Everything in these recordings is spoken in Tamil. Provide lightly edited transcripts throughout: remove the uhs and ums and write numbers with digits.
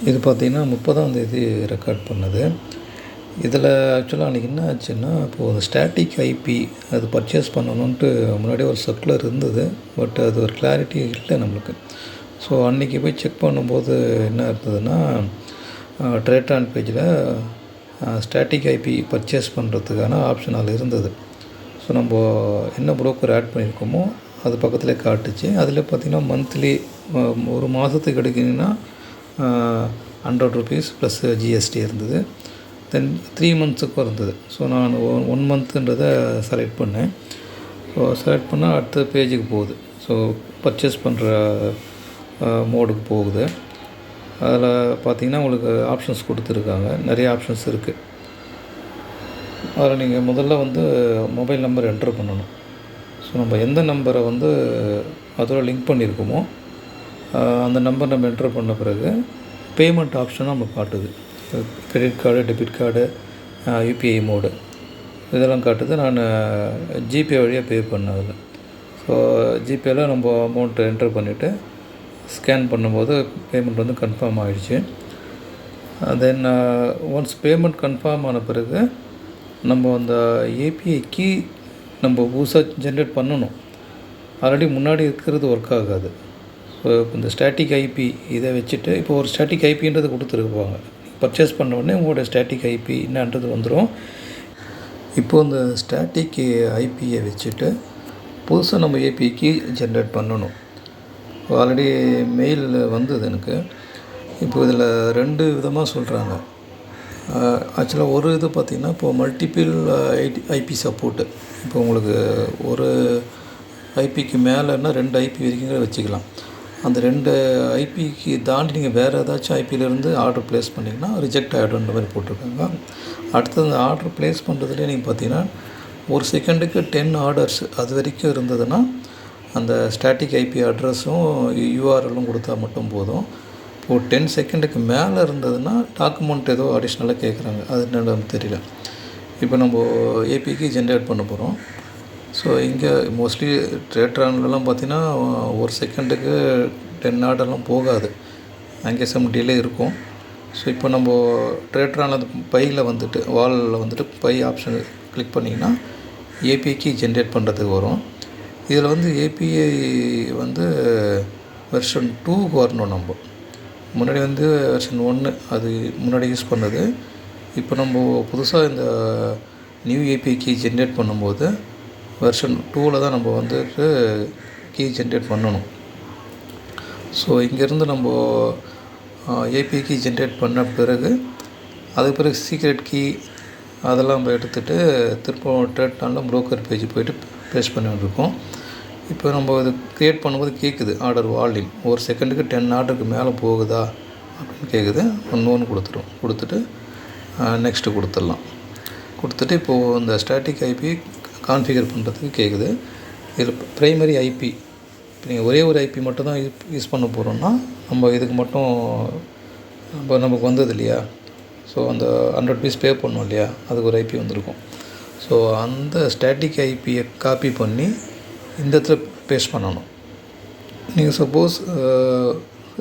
இது பார்த்திங்கன்னா 30ஆம் தேதி ரெக்கார்ட் பண்ணது. இதில் ஆக்சுவலாக அன்றைக்கி என்ன ஆச்சுன்னா, இப்போது ஸ்டாட்டிக் ஐபி அது பர்ச்சேஸ் பண்ணணுன்ட்டு முன்னாடியே ஒரு சர்க்குலர் இருந்தது. பட் அது ஒரு கிளாரிட்டி இல்லை நம்மளுக்கு. ஸோ அன்றைக்கி போய் செக் பண்ணும்போது என்ன இருந்ததுன்னா, ட்ரேட்ரான் பேஜில் ஸ்டாட்டிக் ஐபி பர்ச்சேஸ் பண்ணுறதுக்கான ஆப்ஷன் அதில் இருந்தது. ஸோ நம்ம என்ன ப்ரோக்கர் ஆட் பண்ணியிருக்கோமோ அது பக்கத்தில் காட்டுச்சு. அதில் பார்த்திங்கன்னா மந்த்லி ஒரு மாதத்துக்கு எடுக்கிங்கன்னா ₹100 ப்ளஸ் ஜிஎஸ்டி இருந்தது. தென் 3 மந்த்ஸுக்கும் இருந்தது. ஸோ நான் 1 மந்த்துன்றதை செலக்ட் பண்ணேன். ஸோ செலக்ட் பண்ணால் அடுத்த பேஜுக்கு போகுது. ஸோ பர்ச்சேஸ் பண்ணுற மோடுக்கு போகுது. அதில் பார்த்திங்கன்னா உங்களுக்கு ஆப்ஷன்ஸ் கொடுத்துருக்காங்க. நிறைய ஆப்ஷன்ஸ் இருக்குது. அதில் நீங்கள் முதல்ல மொபைல் நம்பர் என்ட்ரு பண்ணணும். ஸோ நம்ம எந்த நம்பரை அதோட லிங்க் பண்ணியிருக்கோமோ அந்த நம்பர் நம்ம என்ட்ரு பண்ண பிறகு பேமெண்ட் ஆப்ஷனாக நமக்கு காட்டுது. Credit card, debit card, UPI mode இதெல்லாம் காட்டுது. நான் ஜிபே வழியாக பே பண்ணேன் அதில். ஸோ ஜிபேயில் நம்ம அமௌண்ட்டு என்ட்ரு பண்ணிவிட்டு ஸ்கேன் பண்ணும்போது பேமெண்ட் கன்ஃபார்ம் ஆகிடுச்சு. தென் ஒன்ஸ் பேமெண்ட் கன்ஃபார்ம் ஆன பிறகு நம்ம அந்த ஏபிஐ கீ நம்ம புதுசாக ஜென்ரேட் பண்ணணும். ஆல்ரெடி முன்னாடி இருக்கிறது ஒர்க் ஆகாது. ஸோ இந்த ஸ்டாட்டிக் ஐபி இதை வச்சுட்டு இப்போ ஒரு ஸ்டாட்டிக் ஐபின்றது கொடுத்துருப்பாங்க. பர்ச்சேஸ் பண்ண உடனே உங்களோட ஸ்டாட்டிக் ஐபி என்னன்றது வந்துடும். இப்போது இந்த ஸ்டாட்டிக் ஐபியை வச்சுட்டு புதுசாக நம்ம ஏபிஐக்கு ஜென்ரேட் பண்ணணும். ஆல்ரெடி மெயில் வந்தது எனக்கு. இப்போ இதில் 2 விதமாக சொல்கிறாங்க. ஆக்சுவலாக ஒரு இது பார்த்திங்கன்னா இப்போது மல்டிபிள் ஐபி சப்போர்ட்டு. இப்போ உங்களுக்கு ஒரு ஐபிக்கு மேலேன்னா 2 ஐபி வரைக்கும் வச்சுக்கலாம். அந்த 2 ஐபிக்கு தாண்டி நீங்கள் வேறு ஏதாச்சும் ஐபியிலேருந்து ஆர்டர் ப்ளேஸ் பண்ணிங்கன்னா ரிஜெக்ட் ஆகிடுன்ற மாதிரி போட்டிருக்காங்க. அடுத்தது அந்த ஆர்டர் ப்ளேஸ் பண்ணுறதுலேயே நீங்கள் பார்த்தீங்கன்னா ஒரு செகண்டுக்கு 10 ஆர்டர்ஸ் அது வரைக்கும் இருந்ததுன்னா அந்த ஸ்டாட்டிக் ஐபி அட்ரஸும் யூஆர்எல்லும் கொடுத்தா மட்டும் போதும். இப்போது 10 செகண்டுக்கு மேலே இருந்ததுன்னா டாக்குமெண்ட் ஏதோ அடிஷ்னலாக கேட்குறாங்க. அது என்னன்னு தெரியல. இப்போ நம்ம ஏபிக்கு ஜென்ரேட் பண்ண போகிறோம். ஸோ இங்கே மோஸ்ட்லி ட்ரேட்ரான்லாம் பார்த்திங்கன்னா ஒரு செகண்டுக்கு 10 ஆர்டர்லாம் போகாது. அங்கே சம் டிலே இருக்கும். ஸோ இப்போ நம்ம ட்ரேட்ரான் அந்த பையில் வாலில் பை ஆப்ஷன் கிளிக் பண்ணிங்கன்னா ஏபிஐக்கு ஜென்ரேட் பண்ணுறதுக்கு வரும். இதில் ஏபிஐ வெர்ஷன் 2க்கு வரணும். நம்ம முன்னாடி வெர்ஷன் 1 அது முன்னாடி யூஸ் பண்ணது. இப்போ நம்ம புதுசாக இந்த நியூ ஏபிஐ கீ ஜென்ரேட் பண்ணும்போது வெர்ஷன் 2ல் தான் நம்ம கீ ஜென்ரேட் பண்ணணும். ஸோ இங்கேருந்து நம்ம ஏபிஐ கீ ஜென்ரேட் பண்ண பிறகு அதுக்கு பிறகு சீக்ரெட் கீ அதெல்லாம் நம்ம எடுத்துகிட்டு திரும்ப ட்ரேட்ரானில் ப்ரோக்கர் பேஜ் போய்ட்டு பேஸ்ட் பண்ணிட்டுருக்கோம். இப்போ நம்ம இது க்ரியேட் பண்ணும்போது கேட்குது ஆர்டர் வால்யூம். ஒரு செகண்டுக்கு 10 ஆர்டருக்கு மேலே போகுதா அப்படின்னு கேட்குது. ஒன்று கொடுத்துட்டு நெக்ஸ்ட்டு கொடுத்துடலாம். கொடுத்துட்டு இப்போது இந்த ஸ்டாட்டிக் ஐபி கான்ஃபிகர் பண்ணுறதுக்கு கேட்குது. இதில் ப்ரைமரி ஐபி இப்போ நீங்கள் ஒரே ஒரு ஐபி மட்டும் தான் யூஸ் பண்ண போகிறோன்னா நம்ம இதுக்கு மட்டும் நமக்கு வந்தது இல்லையா. ஸோ அந்த ₹100 பே பண்ணோம் இல்லையா, அதுக்கு ஒரு ஐபி வந்திருக்கும். ஸோ அந்த ஸ்டாட்டிக் ஐபியை காப்பி பண்ணி இந்த இடத்துல பேஸ்ட் பண்ணணும். நீங்கள் சப்போஸ்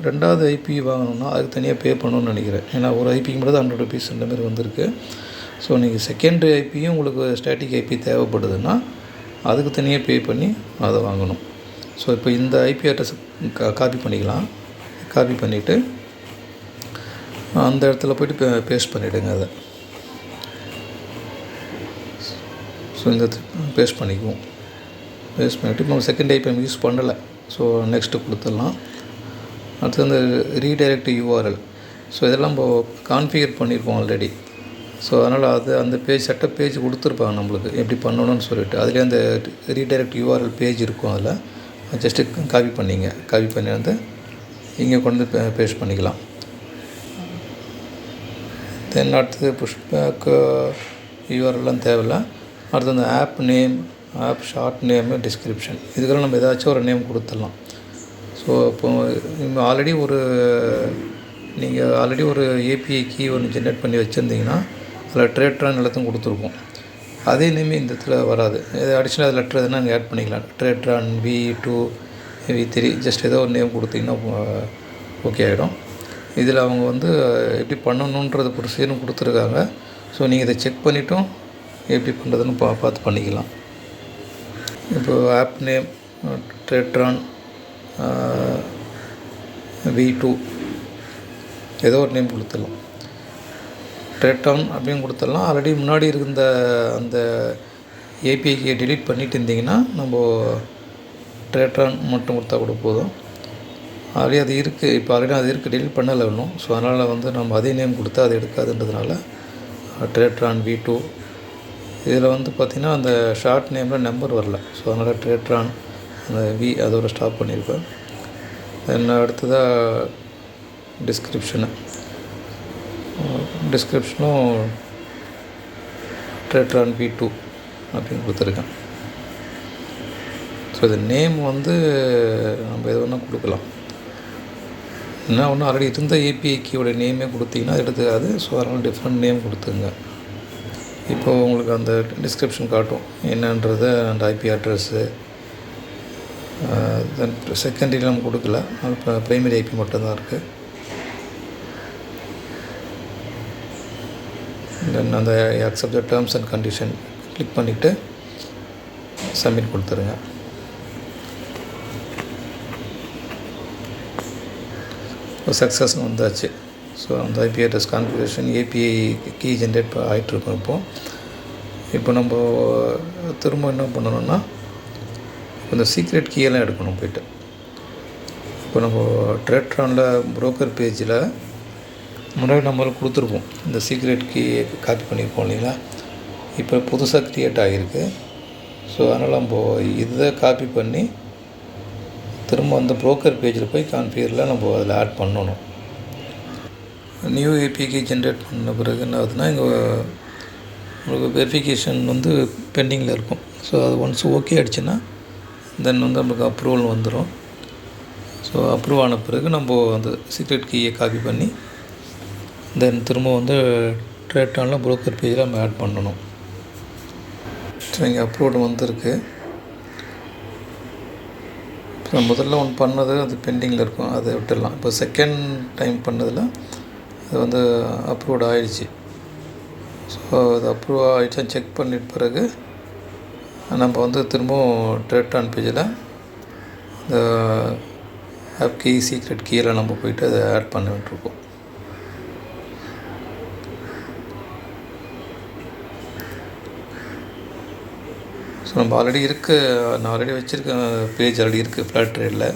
2வது ஐபி வாங்கணுன்னா அதுக்கு தனியாக பே பண்ணணும்னு நினைக்கிறேன். ஏன்னா ஒரு ஐபிக்கு மட்டும் தான் ₹100 இந்த மாதிரி வந்திருக்கு. ஸோ நீங்கள் செகண்டரி ஐபியும் உங்களுக்கு ஸ்டாட்டிக் ஐபி தேவைப்படுதுன்னா அதுக்கு தனியாக பே பண்ணி அதை வாங்கணும். ஸோ இப்போ இந்த ஐபி அட்ரஸ் காப்பி பண்ணிக்கலாம். காப்பி பண்ணிவிட்டு அந்த இடத்துல போய்ட்டு பேஸ்ட் பண்ணிவிடுங்க அதை. ஸோ இந்த பேஸ்ட் பண்ணிக்குவோம். பேஸ்ட் பண்ணிவிட்டு நம்ம செகண்ட் ஐபி யூஸ் பண்ணலை. ஸோ நெக்ஸ்ட்டு கொடுத்துடலாம். அடுத்து அந்த ரீடைரக்ட் யூஆர்எல். ஸோ இதெல்லாம் நம்ம கான்ஃபிகர் பண்ணியிருப்போம் ஆல்ரெடி. ஸோ அதனால் அந்த பேஜ் செட்டப் பேஜ் கொடுத்துருப்பாங்க நம்மளுக்கு எப்படி பண்ணணும்னு சொல்லிட்டு. அதுலேயே அந்த ரீடைரக்ட் யூஆர்எல் பேஜ் இருக்கும். அதில் ஜஸ்ட்டு காப்பி பண்ணி இங்கே கொண்டு பேஸ்ட் பண்ணிக்கலாம். தென் அடுத்தது புஷ்பேக் யூஆர்எல்லாம் தேவையில்லை. அடுத்து அந்த app name, app short name, description இதுக்கெல்லாம் நம்ம ஏதாச்சும் ஒரு நேம் கொடுத்துடலாம். ஸோ இப்போது ஆல்ரெடி ஒரு ஏபிஐ கீ ஒன்று ஜென்ரேட் பண்ணி வச்சுருந்தீங்கன்னா அதில் ட்ரேட்ரான் எல்லாத்தையும் கொடுத்துருக்கோம். அதே நேமே இந்த இடத்துல வராது. எது அடிஷ்னல் லெட்டர் எதுனா நீங்கள் ஆட் பண்ணிக்கலாம். ட்ரேட்ரான் V2 V3 ஜஸ்ட் ஏதோ ஒரு நேம் கொடுத்தீங்கன்னா ஓகே ஆகிடும். இதில் அவங்க வந்து எப்படி பண்ணணுன்றது ப்ரொசீஜரும் கொடுத்துருக்காங்க. ஸோ நீங்கள் இதை செக் பண்ணிவிட்டும் எப்படி பண்ணுறதுன்னு பார்த்து பண்ணிக்கலாம். இப்போது ஆப் நேம் ட்ரேட்ரான் V2 ஏதோ ஒரு நேம் கொடுத்துடலாம். ட்ரேட்ரான் அப்படின்னு கொடுத்துடலாம். ஆல்ரெடி முன்னாடி இருந்த அந்த ஏபிஐக்கு டெலீட் பண்ணிட்டு இருந்தீங்கன்னா நம்ம ட்ரேட்ரான் மட்டும் கொடுத்தா கூட போதும். ஆல்ரெடி அது இருக்குது, இப்போ ஆல்ரெடி அது இருக்குது, டெலீட் பண்ணலை இன்னும். ஸோ அதனால் வந்து நம்ம அதே நேம் கொடுத்தா அது எடுக்காதுன்றதுனால ட்ரேட்ரான் V2. இதில் வந்து பார்த்திங்கன்னா அந்த ஷார்ட் நேமில் நம்பர் வரல. ஸோ அதனால் ட்ரேட்ரான் அந்த அதோட ஸ்டாப் பண்ணியிருப்பேன். தென் அடுத்ததாக டிஸ்கிரிப்ஷனும் ட்ரேட்ரான் V2 அப்படின்னு கொடுத்துருக்கேன். ஸோ இது நேம் வந்து நம்ம எது வேணால் கொடுக்கலாம். என்ன ஒன்று ஆல்ரெடி இருந்த ஏபிஐக்கியோட நேமே கொடுத்தீங்கன்னா எடுத்துக்காது. ஸோ அதனால் டிஃப்ரெண்ட் நேம் கொடுத்துங்க. இப்போது உங்களுக்கு அந்த டிஸ்கிரிப்ஷன் காட்டும் என்னன்றது, அந்த ஐபி அட்ரஸ்ஸு. தென் செகண்டரி நம்ம கொடுக்கல, அது இப்போ ப்ரைமரி ஐபி மட்டும்தான் இருக்குது. தென் அந்த accept the terms and condition click பண்ணிவிட்டு சப்மிட் கொடுத்துருங்க. இப்போ சக்ஸஸ்னு வந்தாச்சு. ஸோ அந்த IP address configuration API key generate ஆகிட்டுருக்கோம். இப்போ நம்ம திரும்ப என்ன பண்ணணும்னா இந்த சீக்ரெட் கீயெல்லாம் எடுக்கணும் போய்ட்டு. இப்போ நம்ம ட்ரேட்ரானில் ப்ரோக்கர் பேஜில் முன்னாடி நம்மளுக்கு கொடுத்துருப்போம், இந்த சீக்ரெட் கீ காப்பி பண்ணியிருப்போம் இல்லைங்களா. இப்போ புதுசாக க்ரியேட் ஆகிருக்கு. ஸோ அதனால் நம்ம இதை காப்பி பண்ணி திரும்ப அந்த ப்ரோக்கர் பேஜில் போய் கான்ஃபிகரில் நம்ம அதில் ஆட் பண்ணணும். நியூ ஏபிஐக்கு ஜென்ரேட் பண்ண பிறகு என்ன ஆகுதுன்னா, இங்கே உங்களுக்கு வெரிஃபிகேஷன் வந்து பெண்டிங்கில் இருக்கும். ஸோ அது ஒன்ஸ் ஓகே ஆகிடுச்சுன்னா தென் வந்து நம்மளுக்கு அப்ரூவல் வந்துடும். ஸோ அப்ரூவ் ஆன பிறகு நம்ம அந்த சீக்ரெட் கீயை காப்பி பண்ணி தென் திரும்ப வந்து ட்ரேட்ரானில் ப்ரோக்கர் பேஜில் நம்ம ஆட் பண்ணணும். ஸோ இங்கே அப்ரூவ்டு வந்திருக்கு. இப்போ முதல்ல ஒன்று பண்ணது அது பெண்டிங்கில் இருக்கும், அதை விட்டுடலாம். இப்போ செகண்ட் டைம் பண்ணதில் அது வந்து அப்ரூவ்ட் ஆகிடுச்சு. ஸோ அது அப்ரூவ் ஆகிடுச்சான்னு செக் பண்ணிட்ட பிறகு நம்ம வந்து திரும்பவும் ட்ரேட்ரான் பேஜில் இந்த ஆப் கீ சீக்ரெட் கீயில் நம்ம போய்ட்டு அதை ஆட் பண்ண வேண்டியிருக்கோம். ஸோ நம்ம ஆல்ரெடி நான் ஆல்ரெடி வச்சுருக்கேன் பேஜ் ஆல்ரெடி இருக்குது ஃப்ளாட் ட்ரேடில்.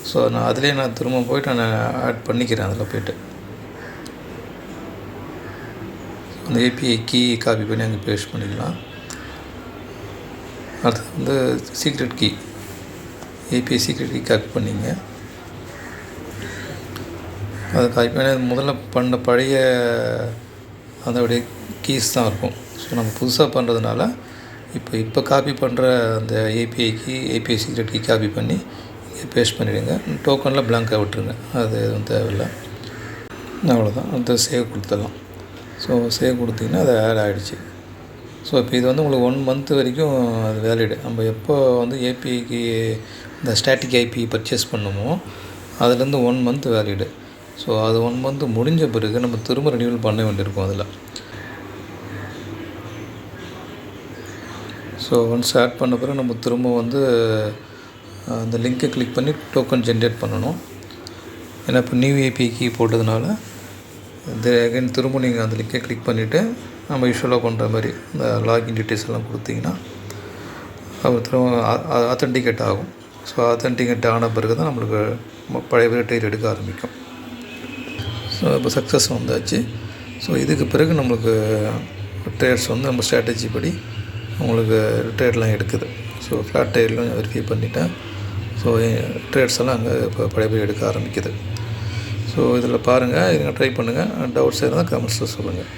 ஸோ நான் அதிலே நான் திரும்ப போய்ட்டு நான் ஆட் பண்ணிக்கிறேன். அதில் போய்ட்டு அந்த ஏபிஐ கீ காப்பி பண்ணி அங்கே பேஸ்ட் பண்ணிக்கலாம். அடுத்து வந்து secret key, API secret key copy பண்ணிங்க. அதை காப்பி பண்ணி முதல்ல பண்ண பழைய அதோடைய கீஸ் தான் இருக்கும். ஸோ நம்ம புதுசாக பண்ணுறதுனால இப்போ காப்பி பண்ணுற அந்த ஏபிஐ சீக்ரெட் கீ காப்பி பண்ணி இங்கே பேஸ்ட் பண்ணிவிடுங்க. டோக்கனில் பிளாங்காக விட்டுருங்க, அது எதுவும் தேவையில்லை. அவ்வளோதான். அந்த சேவ் கொடுத்துடலாம். ஸோ சேவ் கொடுத்திங்கன்னா அது ஆட் ஆகிடுச்சு. ஸோ இப்போ இது வந்து உங்களுக்கு 1 மந்த் வரைக்கும் அது வேலிடு. நம்ம எப்போ வந்து ஏபிஐக்கு இந்த ஸ்டாட்டிக் ஐபி பர்ச்சேஸ் பண்ணுமோ அதுலேருந்து 1 மந்த் வேலிடு. ஸோ அது 1 மந்த் முடிஞ்ச பிறகு நம்ம திரும்ப ரினியூவல் பண்ண வேண்டியிருக்கும் அதில். ஸோ ஒன்ஸ் ஆட் பண்ண பிறகு நம்ம திரும்ப வந்து அந்த லிங்க்கை கிளிக் பண்ணி டோக்கன் ஜென்ரேட் பண்ணணும். ஏன்னா இப்போ நியூ ஏபிஐ கீ போட்டதுனால அகைன் திரும்ப நீங்கள் அந்த லிங்கை கிளிக் பண்ணிவிட்டு நம்ம யூஸ்வலாக பண்ணுற மாதிரி இந்த லாகின் டீட்டெயில்ஸ் எல்லாம் கொடுத்தீங்கன்னா அது திரும்ப ஆத்தென்டிகேட் ஆகும். ஸோ ஆத்தென்டிகேட் ஆன பிறகு தான் நம்மளுக்கு பழைய ட்ரேட் எடுக்க ஆரம்பிக்கும். ஸோ இப்போ சக்ஸஸ் வந்தாச்சு. ஸோ இதுக்கு பிறகு நம்மளுக்கு ட்ரேட்ஸ் வந்து நம்ம ஸ்ட்ராட்டஜி படி உங்களுக்கு ட்ரேட்லாம் எடுக்குது. ஸோ ஃப்ளாட் ட்ரேட்லாம் வெரிஃபை பண்ணிட்டேன். ஸோ ட்ரேட்ஸ் எல்லாம் அங்கே இப்போ பழைய எடுக்க ஆரம்பிக்குது. ஸோ இதில் பாருங்கள், இதை ட்ரை பண்ணுங்கள். டவுட்ஸ் இருந்தால் கமெண்ட்ஸில் சொல்லுங்கள்.